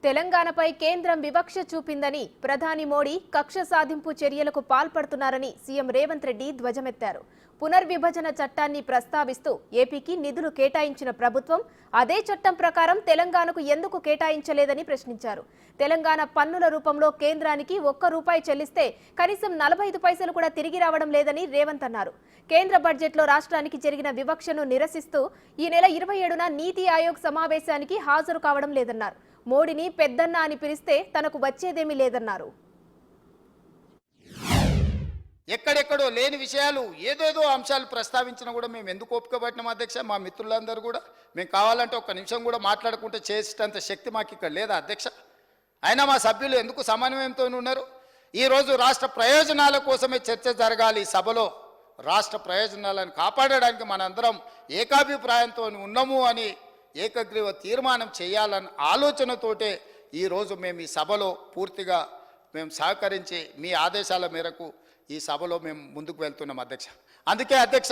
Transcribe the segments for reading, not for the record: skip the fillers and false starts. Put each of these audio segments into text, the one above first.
తెలంగాణపై కేంద్రం వివక్ష చూపిందని ప్రధాని మోడీ కక్ష సాధింపు చర్యలకు పాల్పడుతున్నారని సీఎం రేవంత్ రెడ్డి ధ్వజమెత్తారు. పునర్విభజన చట్టాన్ని ప్రస్తావిస్తూ ఏపీకి నిధులు కేటాయించిన ప్రభుత్వం అదే చట్టం ప్రకారం తెలంగాణకు ఎందుకు కేటాయించలేదని ప్రశ్నించారు. తెలంగాణ పన్నుల రూపంలో కేంద్రానికి ₹1 చెల్లిస్తే కనీసం 45 పైసలు కూడా తిరిగి రావడం లేదని రేవంత్ అన్నారు. కేంద్ర బడ్జెట్లో రాష్ట్రానికి జరిగిన వివక్షను నిరసిస్తూ ఈ నెల 27న నీతి ఆయోగ్ సమావేశానికి హాజరు కావడం లేదన్నారు. మోడీని పెద్దన్న అని పిలిస్తే తనకు వచ్చేదేమీ లేదన్నారు. ఎక్కడెక్కడో లేని విషయాలు ఏదేదో అంశాలు ప్రస్తావించినా కూడా మేము ఎందుకు ఒప్పుకోబట్టినాం అధ్యక్ష? మా మిత్రులందరూ కూడా మేము కావాలంటే ఒక్క నిమిషం కూడా మాట్లాడుకుంటే చేసేటంత శక్తి మాకు ఇక్కడ లేదా అధ్యక్ష? అయినా మా సభ్యులు ఎందుకు సమన్వయంతో ఉన్నారు? ఈరోజు రాష్ట్ర ప్రయోజనాల కోసమే చర్చ జరగాలి సభలో. రాష్ట్ర ప్రయోజనాలను కాపాడడానికి మనందరం ఏకాభిప్రాయంతో ఉన్నాము అని ఏకగ్రీవ తీర్మానం చేయాలన్న ఆలోచనతోటే ఈరోజు మేము ఈ సభలో పూర్తిగా మేము సహకరించి మీ ఆదేశాల మేరకు ఈ సభలో మేము ముందుకు వెళ్తున్నాం అధ్యక్ష. అందుకే అధ్యక్ష,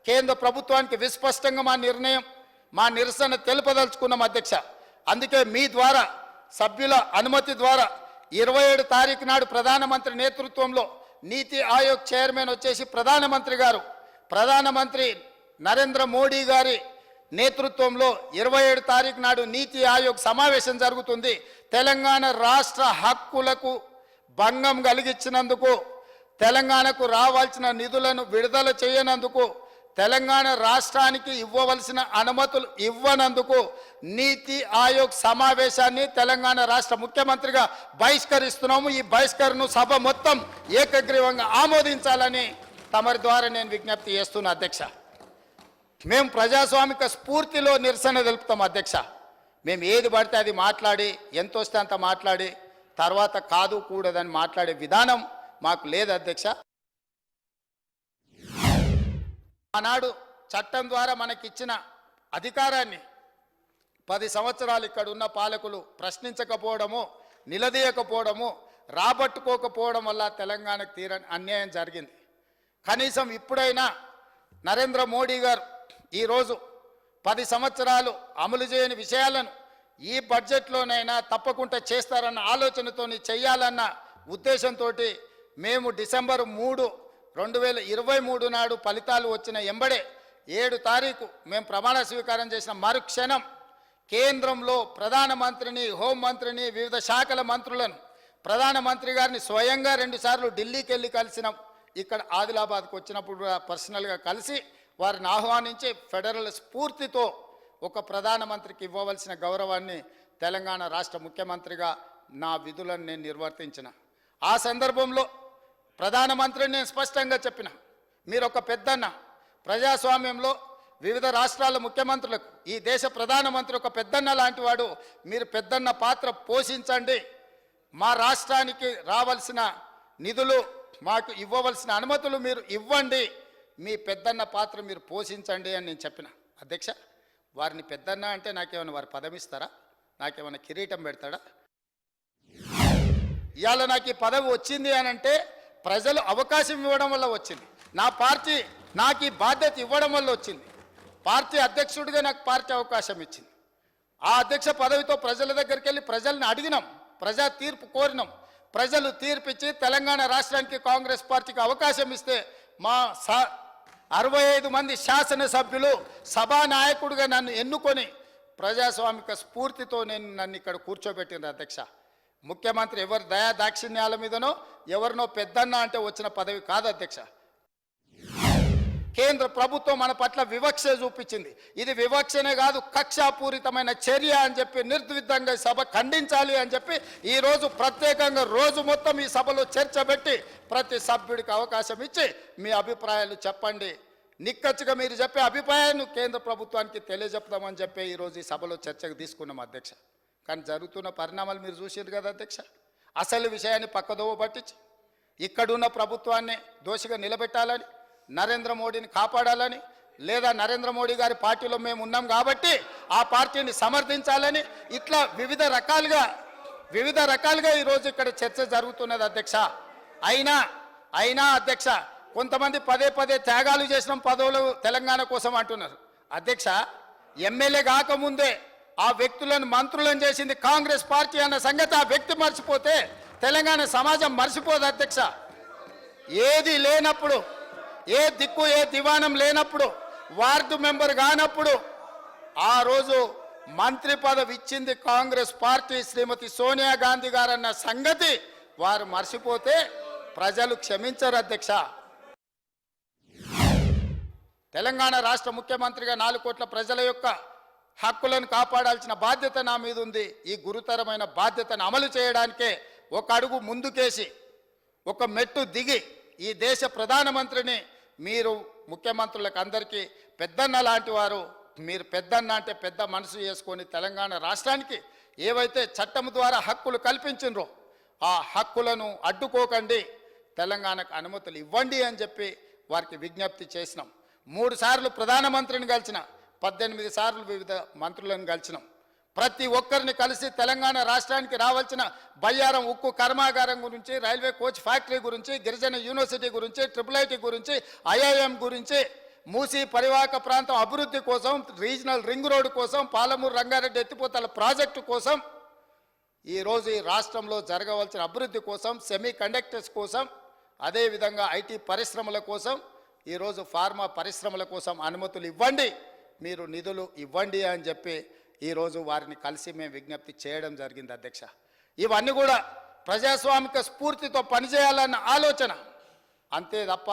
కేంద్ర ప్రభుత్వానికి విస్పష్టంగా మా నిరసన తెలుపదలుచుకున్నాం అధ్యక్ష. అందుకే మీ ద్వారా సభ్యుల అనుమతి ద్వారా 27 తారీఖు నాడు ప్రధానమంత్రి నేతృత్వంలో నీతి ఆయోగ్ చైర్మన్ వచ్చేసి ప్రధానమంత్రి నరేంద్ర మోడీ గారి నేతృత్వంలో 27 తారీఖు నాడు నీతి ఆయోగ్ సమావేశం జరుగుతుంది. తెలంగాణ రాష్ట్ర హక్కులకు భంగం కలిగించినందుకు, తెలంగాణకు రావాల్సిన నిధులను విడుదల చేయనందుకు, తెలంగాణ రాష్ట్రానికి ఇవ్వవలసిన అనుమతులు ఇవ్వనందుకు నీతి ఆయోగ్ సమావేశాన్ని తెలంగాణ రాష్ట్ర ముఖ్యమంత్రిగా బహిష్కరిస్తున్నాము. ఈ బహిష్కరణను సభ మొత్తం ఏకగ్రీవంగా ఆమోదించాలని తమరి ద్వారా నేను విజ్ఞప్తి చేస్తున్నా అధ్యక్ష. మేము ప్రజాస్వామిక స్ఫూర్తిలో నిరసన తెలుపుతాం అధ్యక్ష. మేము ఏది పడితే అది మాట్లాడి, ఎంత వస్తే అంత మాట్లాడి తర్వాత కాదు కూడదని మాట్లాడే విధానం మాకు లేదు అధ్యక్ష. ఆనాడు చట్టం ద్వారా మనకిచ్చిన అధికారాన్ని 10 సంవత్సరాలు ఇక్కడ ఉన్న పాలకులు ప్రశ్నించకపోవడము, నిలదీయకపోవడము, రాబట్టుకోకపోవడం వల్ల తెలంగాణకు తీరని అన్యాయం జరిగింది. కనీసం ఇప్పుడైనా నరేంద్ర మోడీ గారు ఈరోజు 10 సంవత్సరాలు అమలు చేయని విషయాలను ఈ బడ్జెట్లోనైనా తప్పకుండా చేస్తారన్న ఆలోచనతో చేయాలన్న ఉద్దేశంతో మేము డిసెంబర్ 3, 2023 నాడు ఫలితాలు వచ్చిన ఎంబడే 7 తారీఖు మేము ప్రమాణ స్వీకారం చేసిన మరుక్షణం కేంద్రంలో ప్రధానమంత్రిని, హోంమంత్రిని, వివిధ శాఖల మంత్రులను, ప్రధానమంత్రి గారిని స్వయంగా 2 సార్లు ఢిల్లీకి వెళ్ళి కలిసినాం. ఇక్కడ ఆదిలాబాద్కు వచ్చినప్పుడు పర్సనల్గా కలిసి వారిని ఆహ్వానించి ఫెడరల్ స్ఫూర్తితో ఒక ప్రధానమంత్రికి ఇవ్వవలసిన గౌరవాన్ని తెలంగాణ రాష్ట్ర ముఖ్యమంత్రిగా నా విధులను నేను నిర్వర్తించిన. ఆ సందర్భంలో ప్రధానమంత్రిని నేను స్పష్టంగా చెప్పిన, మీరు ఒక పెద్దన్న, ప్రజాస్వామ్యంలో వివిధ రాష్ట్రాల ముఖ్యమంత్రులకు ఈ దేశ ప్రధానమంత్రి ఒక పెద్దన్న లాంటి వాడు. మీరు పెద్దన్న పాత్ర పోషించండి, మా రాష్ట్రానికి రావాల్సిన నిధులు, మాకు ఇవ్వవలసిన అనుమతులు మీరు ఇవ్వండి, మీ పెద్దన్న పాత్ర మీరు పోషించండి అని నేను చెప్పిన అధ్యక్ష. వారిని పెద్దన్న అంటే నాకేమైనా వారి పదవి ఇస్తారా? నాకేమైనా కిరీటం పెడతాడా? ఇవాళ నాకు ఈ పదవి వచ్చింది అని అంటే ప్రజలు అవకాశం ఇవ్వడం వల్ల వచ్చింది. నా పార్టీ నాకు ఈ బాధ్యత ఇవ్వడం వల్ల వచ్చింది. పార్టీ అధ్యక్షుడిగా నాకు పార్టీ అవకాశం ఇచ్చింది. ఆ అధ్యక్ష పదవితో ప్రజల దగ్గరికి వెళ్ళి ప్రజల్ని అడిగినాం, ప్రజా తీర్పు కోరినాం. ప్రజలు తీర్పిచ్చి తెలంగాణ రాష్ట్రానికి కాంగ్రెస్ పార్టీకి అవకాశం ఇస్తే మా 65 మంది శాసనసభ్యులు సభానాయకుడిగా నన్ను ఎన్నుకొని ప్రజాస్వామిక స్ఫూర్తితో నన్ను ఇక్కడ కూర్చోబెట్టింది అధ్యక్ష. ముఖ్యమంత్రి ఎవరి దయా దాక్షిణ్యాల మీదనో ఎవరినో పెద్దన్న అంటే వచ్చిన పదవి కాదు అధ్యక్ష. కేంద్ర ప్రభుత్వం మన పట్ల వివక్ష చూపించింది. ఇది వివక్షనే కాదు, కక్షాపూరితమైన చర్య అని చెప్పి నిర్ద్విధంగా సభ ఖండించాలి అని చెప్పి ఈరోజు ప్రత్యేకంగా రోజు మొత్తం ఈ సభలో చర్చ పెట్టి ప్రతి సభ్యుడికి అవకాశం ఇచ్చి మీ అభిప్రాయాలు చెప్పండి, నిక్కచ్చిగా మీరు చెప్పే అభిప్రాయాన్ని కేంద్ర ప్రభుత్వానికి తెలియజెప్తామని చెప్పి ఈరోజు ఈ సభలో చర్చకు తీసుకున్నాం అధ్యక్ష. కానీ జరుగుతున్న పరిణామాలు మీరు చూసారు కదా అధ్యక్ష. అసలు విషయాన్ని పక్కదోవ పట్టించి ఇక్కడున్న ప్రభుత్వాన్ని దోషిగా నిలబెట్టాలని, నరేంద్ర మోడీని కాపాడాలని, లేదా నరేంద్ర మోడీ గారి పార్టీలో మేము ఉన్నాం కాబట్టి ఆ పార్టీని సమర్థించాలని, ఇట్లా వివిధ రకాలుగా ఈరోజు ఇక్కడ చర్చ జరుగుతున్నది అధ్యక్ష. అయినా అధ్యక్ష, కొంతమంది పదే త్యాగాలు చేసిన పదవులు తెలంగాణ కోసం అంటున్నారు అధ్యక్ష. ఎమ్మెల్యే కాకముందే ఆ వ్యక్తులను మంత్రులను చేసింది కాంగ్రెస్ పార్టీ అన్న సంగతి ఆ వ్యక్తి మర్చిపోతే తెలంగాణ సమాజం మర్చిపోదు అధ్యక్ష. ఏది లేనప్పుడు, ఏ దిక్కు ఏ దివాణం లేనప్పుడు, వార్డు మెంబర్ కానప్పుడు ఆ రోజు మంత్రి పదవి ఇచ్చింది కాంగ్రెస్ పార్టీ శ్రీమతి సోనియా గాంధీ గారన్న సంగతి వారు మర్చిపోతే ప్రజలు క్షమించరు అధ్యక్ష. తెలంగాణ రాష్ట్ర ముఖ్యమంత్రిగా 4 కోట్ల ప్రజల యొక్క హక్కులను కాపాడాల్సిన బాధ్యత నా మీద ఉంది. ఈ గురుతరమైన బాధ్యతను అమలు చేయడానికే ఒక అడుగు ముందుకేసి ఒక మెట్టు దిగి ఈ దేశ ప్రధానమంత్రిని మీరు ముఖ్యమంత్రులకు అందరికీ పెద్దన్న లాంటి వారు, మీరు పెద్దన్న అంటే పెద్ద మనసు చేసుకొని తెలంగాణ రాష్ట్రానికి ఏవైతే చట్టం ద్వారా హక్కులు కల్పించినరో ఆ హక్కులను అడ్డుకోకండి, తెలంగాణకు అనుమతులు ఇవ్వండి అని చెప్పి వారికి విజ్ఞప్తి చేసినాం. 3 సార్లు ప్రధానమంత్రిని కలిసిన, 18 సార్లు వివిధ మంత్రులను కలిసినాం. ప్రతి ఒక్కరిని కలిసి తెలంగాణ రాష్ట్రానికి రావాల్సిన బయ్యారం ఉక్కు కర్మాగారం గురించి, రైల్వే కోచ్ ఫ్యాక్టరీ గురించి, గిరిజన యూనివర్సిటీ గురించి, IIIT గురించి, IIM గురించి, మూసీ పరివాహక ప్రాంతం అభివృద్ధి కోసం, రీజనల్ రింగ్ రోడ్డు కోసం, పాలమూరు రంగారెడ్డి ఎత్తిపోతల ప్రాజెక్టు కోసం, ఈరోజు ఈ రాష్ట్రంలో జరగవలసిన అభివృద్ధి కోసం, సెమీ కండక్టర్స్ కోసం, అదేవిధంగా IT పరిశ్రమల కోసం, ఈరోజు ఫార్మా పరిశ్రమల కోసం అనుమతులు ఇవ్వండి, మీరు నిధులు ఇవ్వండి అని చెప్పి ఈరోజు వారిని కలిసి మేము విజ్ఞప్తి చేయడం జరిగింది అధ్యక్ష. ఇవన్నీ కూడా ప్రజాస్వామిక స్ఫూర్తితో పనిచేయాలన్న ఆలోచన, అంతే తప్ప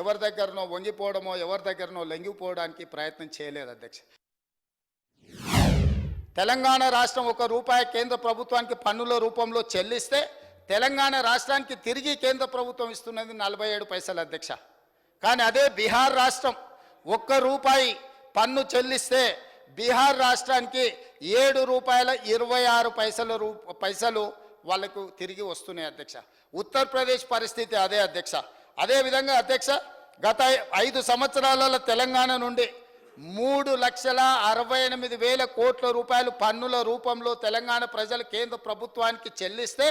ఎవరి దగ్గరనో వంగిపోవడమో ఎవరి దగ్గరనో లొంగిపోవడానికి ప్రయత్నం చేయలేదు అధ్యక్ష. తెలంగాణ రాష్ట్రం ₹1 కేంద్ర ప్రభుత్వానికి పన్నుల రూపంలో చెల్లిస్తే తెలంగాణ రాష్ట్రానికి తిరిగి కేంద్ర ప్రభుత్వం ఇస్తున్నది 47 పైసలు అధ్యక్ష. కానీ అదే బీహార్ రాష్ట్రం ₹1 పన్ను చెల్లిస్తే బీహార్ రాష్ట్రానికి ₹7.26 వాళ్ళకు తిరిగి వస్తున్నాయి అధ్యక్ష. ఉత్తరప్రదేశ్ పరిస్థితి అదే అధ్యక్ష. అదేవిధంగా అధ్యక్ష, గత 5 సంవత్సరాల తెలంగాణ నుండి 3,68,000 కోట్ల రూపాయలు పన్నుల రూపంలో తెలంగాణ ప్రజలు కేంద్ర ప్రభుత్వానికి చెల్లిస్తే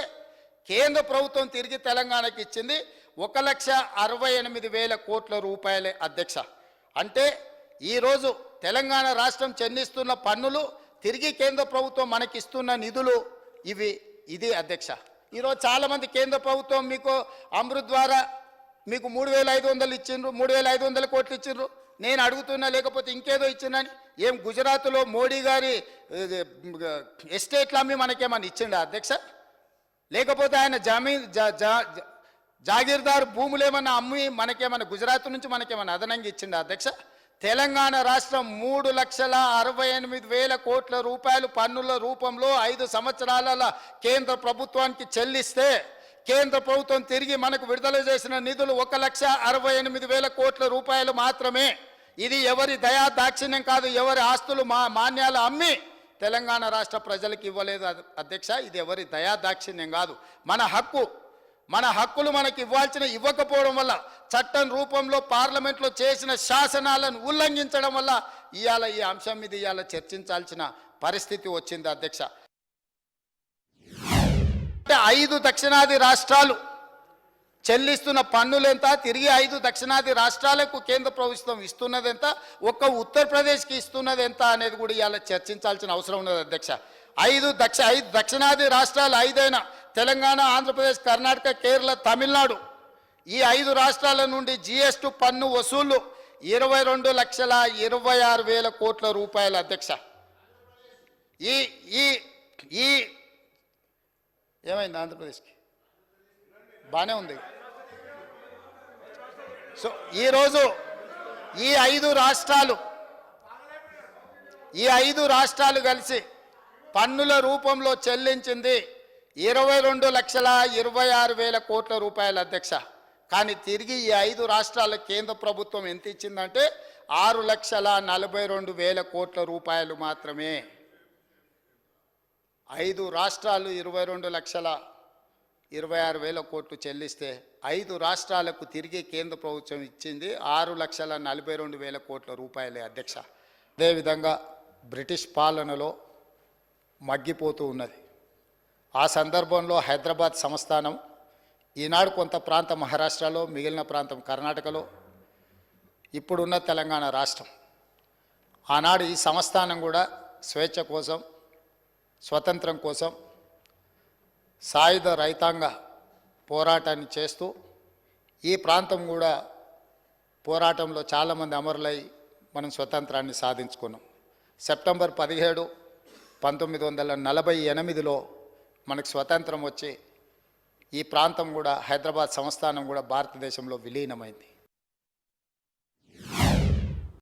కేంద్ర ప్రభుత్వం తిరిగి తెలంగాణకి ఇచ్చింది 1,68,000 కోట్ల రూపాయలే అధ్యక్ష. అంటే ఈరోజు తెలంగాణ రాష్ట్రం చెల్లిస్తున్న పన్నులు, తిరిగి కేంద్ర ప్రభుత్వం మనకిస్తున్న నిధులు ఇది అధ్యక్ష. ఈరోజు చాలామంది కేంద్ర ప్రభుత్వం మీకు అమృత్ ద్వారా మీకు 3,500 ఇచ్చిండ్రు, 3,500 కోట్లు ఇచ్చిండ్రు, నేను అడుగుతున్నా లేకపోతే ఇంకేదో ఇచ్చిందని. ఏం గుజరాత్లో మోడీ గారి ఎస్టేట్లు అమ్మి మనకేమన్నా ఇచ్చిండా అధ్యక్ష? లేకపోతే ఆయన జాగీర్దార్ భూములు ఏమన్నా అమ్మి మనకేమన్నా గుజరాత్ నుంచి మనకేమన్నా అదనంగా ఇచ్చిండా అధ్యక్ష? తెలంగాణ రాష్ట్రం 3,68,000 కోట్ల రూపాయలు పన్నుల రూపంలో 5 సంవత్సరాల కేంద్ర ప్రభుత్వానికి చెల్లిస్తే కేంద్ర ప్రభుత్వం తిరిగి మనకు విడుదల చేసిన నిధులు 1,68,000 కోట్ల రూపాయలు మాత్రమే. ఇది ఎవరి దయా దాక్షిణ్యం కాదు, ఎవరి ఆస్తులు మాన్యాలు అమ్మి తెలంగాణ రాష్ట్ర ప్రజలకు ఇవ్వలేదు అధ్యక్ష. ఇది ఎవరి దయా దాక్షిణ్యం కాదు, మన హక్కులు మనకి ఇవ్వకపోవడం వల్ల, చట్టం రూపంలో పార్లమెంట్లో చేసిన శాసనాలను ఉల్లంఘించడం వల్ల ఇవాళ ఈ అంశం మీద ఇవాళ చర్చించాల్సిన పరిస్థితి వచ్చింది అధ్యక్ష. అంటే 5 దక్షిణాది రాష్ట్రాలు చెల్లిస్తున్న పన్నులెంత, తిరిగి 5 దక్షిణాది రాష్ట్రాలకు కేంద్ర ప్రభుత్వం ఇస్తున్నదెంత, ఒక్క ఉత్తరప్రదేశ్కి ఇస్తున్నది ఎంత అనేది కూడా ఇవాళ చర్చించాల్సిన అవసరం ఉన్నది అధ్యక్ష. 5 దక్షిణాది రాష్ట్రాలు 5 అయినా తెలంగాణ, ఆంధ్రప్రదేశ్, కర్ణాటక, కేరళ, తమిళనాడు, ఈ 5 రాష్ట్రాల నుండి GST పన్ను వసూళ్లు 22,26,000 కోట్ల రూపాయలు అధ్యక్ష. ఈ ఏమైంది ఆంధ్రప్రదేశ్కి? బాగానే ఉంది. సో ఈరోజు ఈ 5 రాష్ట్రాలు కలిసి పన్నుల రూపంలో చెల్లించింది 22,26,000 కోట్ల రూపాయలు అధ్యక్ష. కానీ తిరిగి ఈ 5 రాష్ట్రాల కేంద్ర ప్రభుత్వం ఎంత ఇచ్చిందంటే 6,42,000 కోట్ల రూపాయలు మాత్రమే. 5 రాష్ట్రాలు 22,26,000 కోట్లు చెల్లిస్తే 5 రాష్ట్రాలకు తిరిగి కేంద్ర ప్రభుత్వం ఇచ్చింది 6,42,000 కోట్ల రూపాయలే అధ్యక్ష. అదేవిధంగా బ్రిటిష్ పాలనలో మగ్గిపోతూ ఉన్నది. ఆ సందర్భంలో హైదరాబాద్ సంస్థానం, ఈనాడు కొంత ప్రాంతం మహారాష్ట్రలో, మిగిలిన ప్రాంతం కర్ణాటకలో, ఇప్పుడున్న తెలంగాణ రాష్ట్రం, ఆనాడు ఈ సంస్థానం కూడా స్వేచ్ఛ కోసం, స్వతంత్రం కోసం సాయుధ రైతాంగ పోరాటాన్ని చేస్తూ ఈ ప్రాంతం కూడా పోరాటంలో చాలామంది అమరులై మనం స్వతంత్రాన్ని సాధించుకున్నాం. సెప్టెంబర్ 17, 1948లో మనకు స్వతంత్రం వచ్చి ఈ ప్రాంతం కూడా, హైదరాబాద్ సంస్థానం కూడా భారతదేశంలో విలీనమైంది.